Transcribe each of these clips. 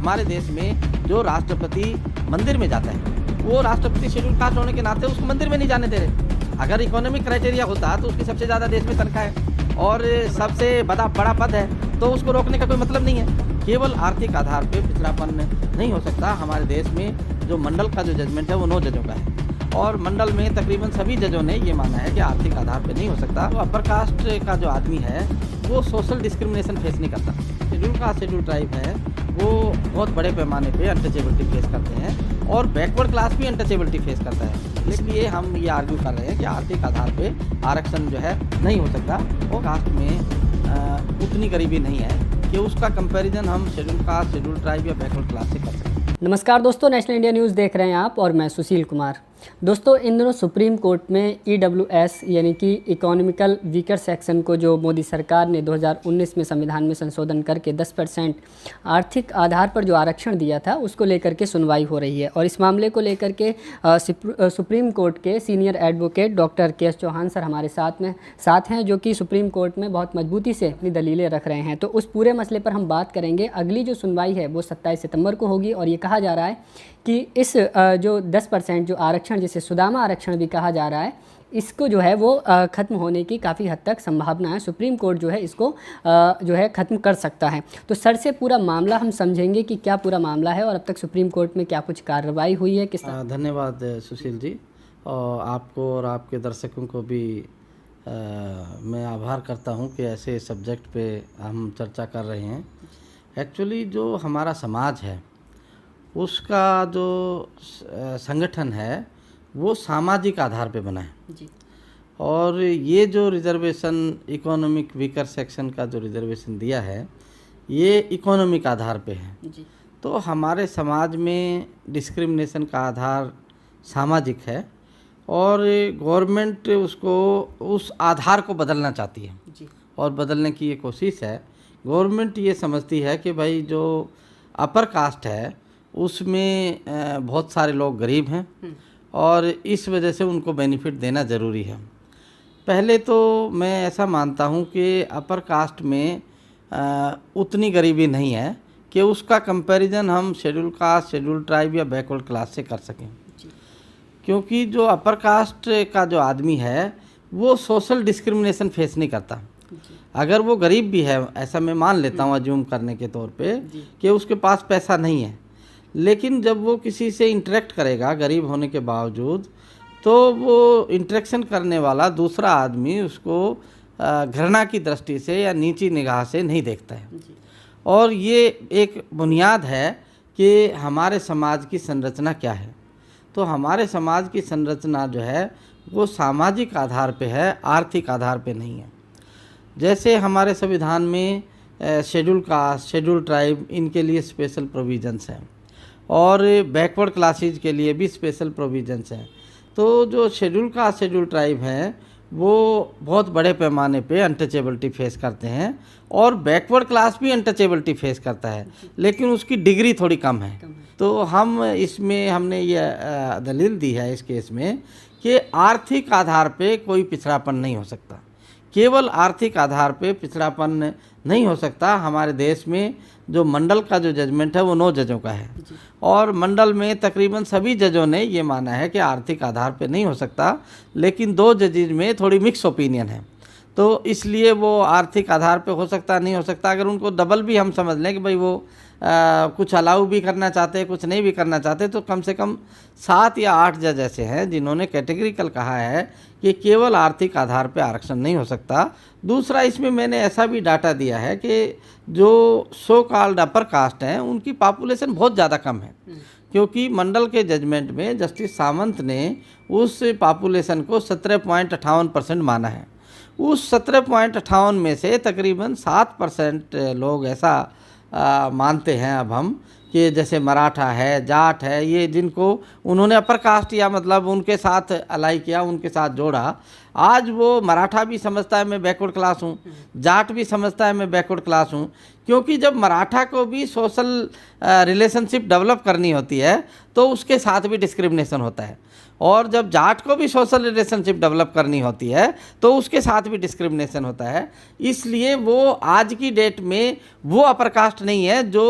हमारे देश में जो राष्ट्रपति मंदिर में जाता है वो राष्ट्रपति शेड्यूल कास्ट होने के नाते उसको मंदिर में नहीं जाने दे रहे। अगर इकोनॉमिक क्राइटेरिया होता तो उसकी सबसे ज़्यादा देश में तनख्वाह है और सबसे बड़ा पद है तो उसको रोकने का कोई मतलब नहीं है। केवल आर्थिक आधार पे पिछड़ापन नहीं हो सकता। हमारे देश में जो मंडल का जो जजमेंट है वो 9 जजों का है और मंडल में तकरीबन सभी जजों ने ये माना है कि आर्थिक आधार पे नहीं हो सकता। तो अपर कास्ट का जो आदमी है वो सोशल डिस्क्रिमिनेशन फेस नहीं करता। शेड्यूल कास्ट शेड्यूल ट्राइब है वो बहुत बड़े पैमाने पे अनटचेबिलिटी फेस करते हैं और बैकवर्ड क्लास भी अनटचेबिलिटी फेस करता है। इसलिए हम ये आर्ग्यू कर रहे हैं कि आर्थिक आधार पे आरक्षण जो है नहीं हो सकता और कास्ट में उतनी गरीबी नहीं है कि उसका कंपैरिजन हम शेड्यूल कास्ट शेड्यूल ट्राइब या बैकवर्ड क्लास से कर सकें। नमस्कार दोस्तों, नेशनल इंडिया न्यूज़ देख रहे हैं आप और मैं सुशील कुमार। दोस्तों, इन दिनों सुप्रीम कोर्ट में EWS यानी कि इकोनॉमिकल वीकर सेक्शन को जो मोदी सरकार ने 2019 में संविधान में संशोधन करके 10% आर्थिक आधार पर जो आरक्षण दिया था उसको लेकर के सुनवाई हो रही है। और इस मामले को लेकर के सुप्रीम कोर्ट के senior advocate doctor KS Chauhan sir हमारे साथ हैं, जो कि सुप्रीम कोर्ट में बहुत मजबूती से अपनी दलीलें रख रहे हैं। तो उस पूरे मसले पर हम बात करेंगे। अगली जो सुनवाई है वो 27 सितंबर को होगी और ये कहा जा रहा है कि इस जो 10% जो आरक्षण जिसे सुदामा आरक्षण भी कहा जा रहा है इसको जो है वो ख़त्म होने की काफ़ी हद तक संभावना है। सुप्रीम कोर्ट जो है इसको जो है ख़त्म कर सकता है। तो सर से पूरा मामला हम समझेंगे कि क्या पूरा मामला है और अब तक सुप्रीम कोर्ट में क्या कुछ कार्रवाई हुई है, किस तरह। धन्यवाद सुशील जी, और आपको और आपके दर्शकों को भी मैं आभार करता हूं कि ऐसे सब्जेक्ट पे हम चर्चा कर रहे हैं। एक्चुअली जो हमारा समाज है उसका जो संगठन है वो सामाजिक आधार पे बना है जी। और ये जो रिजर्वेशन इकोनॉमिक वीकर सेक्शन का जो रिजर्वेशन दिया है ये इकोनॉमिक आधार पे है जी। तो हमारे समाज में डिस्क्रिमिनेशन का आधार सामाजिक है और गवर्नमेंट उसको उस आधार को बदलना चाहती है जी। और बदलने की ये कोशिश है। गवर्नमेंट ये समझती है कि भाई जो अपर कास्ट है उसमें बहुत सारे लोग गरीब हैं और इस वजह से उनको बेनिफिट देना ज़रूरी है। पहले तो मैं ऐसा मानता हूं कि अपर कास्ट में उतनी गरीबी नहीं है कि उसका कंपैरिजन हम शेड्यूल कास्ट शेड्यूल ट्राइब या बैकवर्ड क्लास से कर सकें, क्योंकि जो अपर कास्ट का जो आदमी है वो सोशल डिस्क्रिमिनेशन फेस नहीं करता। अगर वो गरीब भी है, ऐसा मैं मान लेता हूँ अज्यूम करने के तौर पे कि उसके पास पैसा नहीं है, लेकिन जब वो किसी से इंटरेक्ट करेगा गरीब होने के बावजूद तो वो इंटरेक्शन करने वाला दूसरा आदमी उसको घृणा की दृष्टि से या नीची निगाह से नहीं देखता है। और ये एक बुनियाद है कि हमारे समाज की संरचना क्या है। तो हमारे समाज की संरचना जो है वो सामाजिक आधार पे है, आर्थिक आधार पे नहीं है। जैसे हमारे संविधान में शेड्यूल कास्ट शेड्यूल ट्राइब इनके लिए स्पेशल प्रोविजंस हैं और बैकवर्ड क्लासेज के लिए भी स्पेशल प्रोविजंस हैं। तो जो शेड्यूल कास्ट शेड्यूल ट्राइब हैं वो बहुत बड़े पैमाने पे अनटचेबिलिटी फेस करते हैं और बैकवर्ड क्लास भी अनटचेबिलिटी फेस करता है, लेकिन उसकी डिग्री थोड़ी कम है। तो हम इसमें हमने ये दलील दी है इस केस में कि आर्थिक आधार पे कोई पिछड़ापन नहीं हो सकता। केवल आर्थिक आधार पे पिछड़ापन नहीं हो सकता। हमारे देश में जो मंडल का जो जजमेंट है वो 9 जजों का है और मंडल में तकरीबन सभी जजों ने ये माना है कि आर्थिक आधार पे नहीं हो सकता, लेकिन 2 जजेज में थोड़ी मिक्स ओपिनियन है। तो इसलिए वो आर्थिक आधार पे हो सकता नहीं हो सकता। अगर उनको डबल भी हम समझ लें कि भाई वो कुछ अलाउ भी करना चाहते हैं कुछ नहीं भी करना चाहते, तो कम से कम 7 या 8 जज ऐसे हैं जिन्होंने कैटेगरिकल कहा है कि केवल आर्थिक आधार पे आरक्षण नहीं हो सकता। दूसरा, इसमें मैंने ऐसा भी डाटा दिया है कि जो सो कॉल्ड अपर कास्ट हैं उनकी पॉपुलेशन बहुत ज़्यादा कम है, क्योंकि मंडल के जजमेंट में जस्टिस सामंत ने उस पॉपुलेशन को 17.58% माना है। उस 17.58 में से तकरीबन 7% लोग ऐसा मानते हैं अब हम कि जैसे मराठा है, जाट है, ये जिनको उन्होंने अपर कास्ट या मतलब उनके साथ अलाई किया, उनके साथ जोड़ा। आज वो मराठा भी समझता है मैं बैकवर्ड क्लास हूँ, जाट भी समझता है मैं बैकवर्ड क्लास हूँ, क्योंकि जब मराठा को भी सोशल रिलेशनशिप डेवलप करनी होती है तो उसके साथ भी डिस्क्रिमिनेशन होता है। और जब जाट को भी सोशल रिलेशनशिप डेवलप करनी होती है तो उसके साथ भी डिस्क्रिमिनेशन होता है। इसलिए वो आज की डेट में वो अपर कास्ट नहीं है जो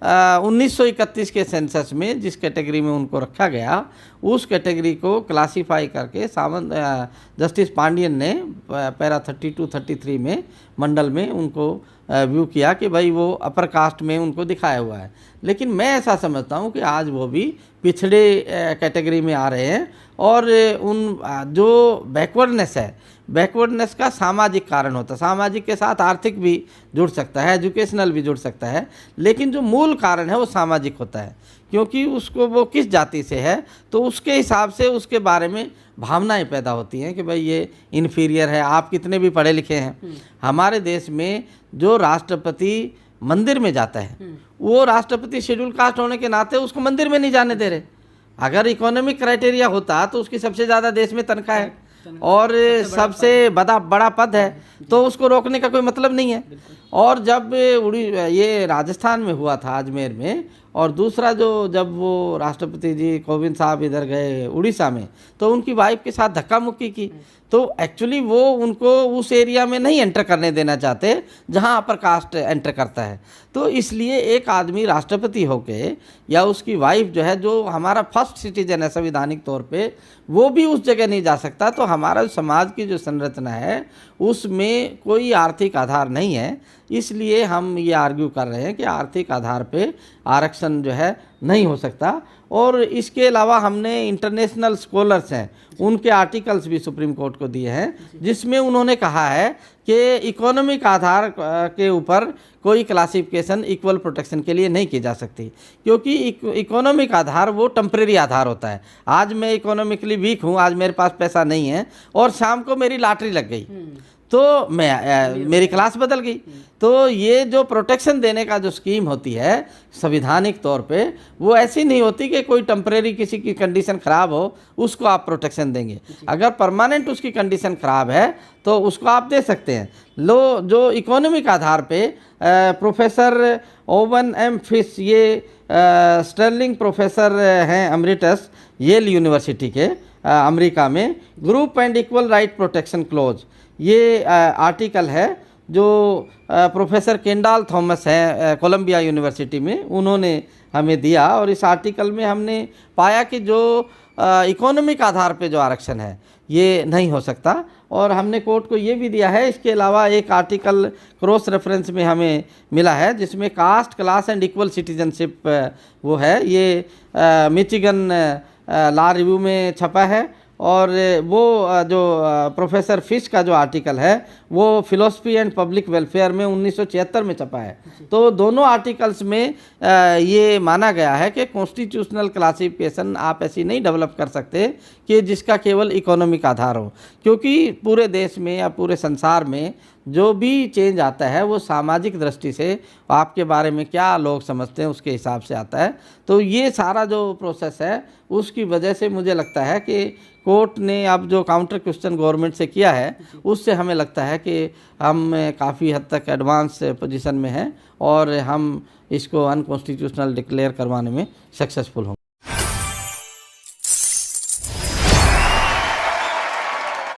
1931 के सेंसस में जिस कैटेगरी में उनको रखा गया, उस कैटेगरी को क्लासीफाई करके सावंत जस्टिस पांडियन ने पैरा 32-33 में मंडल में उनको व्यू किया कि भाई वो अपर कास्ट में उनको दिखाया हुआ है। लेकिन मैं ऐसा समझता हूँ कि आज वो भी पिछड़े कैटेगरी में आ रहे हैं और उन जो बैकवर्डनेस है, बैकवर्डनेस का सामाजिक कारण होता है, सामाजिक के साथ आर्थिक भी जुड़ सकता है, एजुकेशनल भी जुड़ सकता है, लेकिन जो मूल कारण है वो सामाजिक होता है, क्योंकि उसको वो किस जाति से है तो उसके हिसाब से उसके बारे में भावनाएं पैदा होती हैं कि भाई ये इन्फीरियर है। आप कितने भी पढ़े लिखे हैं, हमारे देश में जो राष्ट्रपति मंदिर में जाता है वो राष्ट्रपति शेड्यूल कास्ट होने के नाते उसको मंदिर में नहीं जाने दे रहे। अगर इकोनॉमिक क्राइटेरिया होता तो उसकी सबसे ज़्यादा देश में तनख्वाह है और सबसे बड़ा पद है, तो उसको रोकने का कोई मतलब नहीं है। और जब ये राजस्थान में हुआ था अजमेर में, और दूसरा जो जब वो राष्ट्रपति जी कोविंद साहब इधर गए उड़ीसा में तो उनकी वाइफ के साथ धक्का मुक्की की, तो एक्चुअली वो उनको उस एरिया में नहीं एंटर करने देना चाहते जहां अपर कास्ट एंटर करता है। तो इसलिए एक आदमी राष्ट्रपति होके या उसकी वाइफ जो है, जो हमारा फर्स्ट सिटीजन है संवैधानिक तौर पे, वो भी उस जगह नहीं जा सकता। तो हमारा समाज की जो संरचना है उसमें कोई आर्थिक आधार नहीं है, इसलिए हम ये आर्ग्यू कर रहे हैं कि आर्थिक आधार पे आरक्षण जो है नहीं हो सकता। और इसके अलावा हमने इंटरनेशनल स्कॉलर्स हैं उनके आर्टिकल्स भी सुप्रीम कोर्ट को दिए हैं, जिसमें उन्होंने कहा है कि इकोनॉमिक आधार के ऊपर कोई क्लासिफिकेशन इक्वल प्रोटेक्शन के लिए नहीं की जा सकती, क्योंकि इकोनॉमिक आधार वो टेम्परेरी आधार होता है। आज मैं इकोनॉमिकली वीक हूँ, आज मेरे पास पैसा नहीं है और शाम को मेरी लॉटरी लग गई तो मेरी क्लास बदल गई। तो ये जो प्रोटेक्शन देने का जो स्कीम होती है संविधानिक तौर पे, वो ऐसी नहीं होती कि कोई टेम्परेरी किसी की कंडीशन ख़राब हो उसको आप प्रोटेक्शन देंगे। अगर परमानेंट उसकी कंडीशन ख़राब है तो उसको आप दे सकते हैं। जो इकोनॉमिक आधार पे प्रोफेसर ओवन एम फिश, ये स्टर्लिंग प्रोफेसर हैं अमरिटस येल यूनिवर्सिटी के अमेरिका में, group and equal right protection close, ये आर्टिकल है जो प्रोफेसर केंडाल थॉमस हैं कोलंबिया यूनिवर्सिटी में, उन्होंने हमें दिया। और इस आर्टिकल में हमने पाया कि जो इकोनॉमिक आधार पे जो आरक्षण है ये नहीं हो सकता, और हमने कोर्ट को ये भी दिया है। इसके अलावा एक आर्टिकल क्रॉस रेफरेंस में हमें मिला है जिसमें caste, class and equal citizenship वो है, ये मिचिगन लॉ रिव्यू में छपा है। और वो जो प्रोफेसर फिश का जो आर्टिकल है वो फिलोसफी एंड पब्लिक वेलफेयर में 1976 में छपा है। तो दोनों आर्टिकल्स में ये माना गया है कि कॉन्स्टिट्यूशनल क्लासिफिकेशन आप ऐसी नहीं डेवलप कर सकते कि जिसका केवल इकोनॉमिक आधार हो, क्योंकि पूरे देश में या पूरे संसार में जो भी चेंज आता है वो सामाजिक दृष्टि से आपके बारे में क्या लोग समझते हैं उसके हिसाब से आता है। तो ये सारा जो प्रोसेस है उसकी वजह से मुझे लगता है कि कोर्ट ने अब जो काउंटर क्वेश्चन गवर्नमेंट से किया है उससे हमें लगता है कि हम काफ़ी हद तक एडवांस पोजीशन में हैं और हम इसको अनकॉन्स्टिट्यूशनल डिक्लेयर करवाने में सक्सेसफुल होंगे।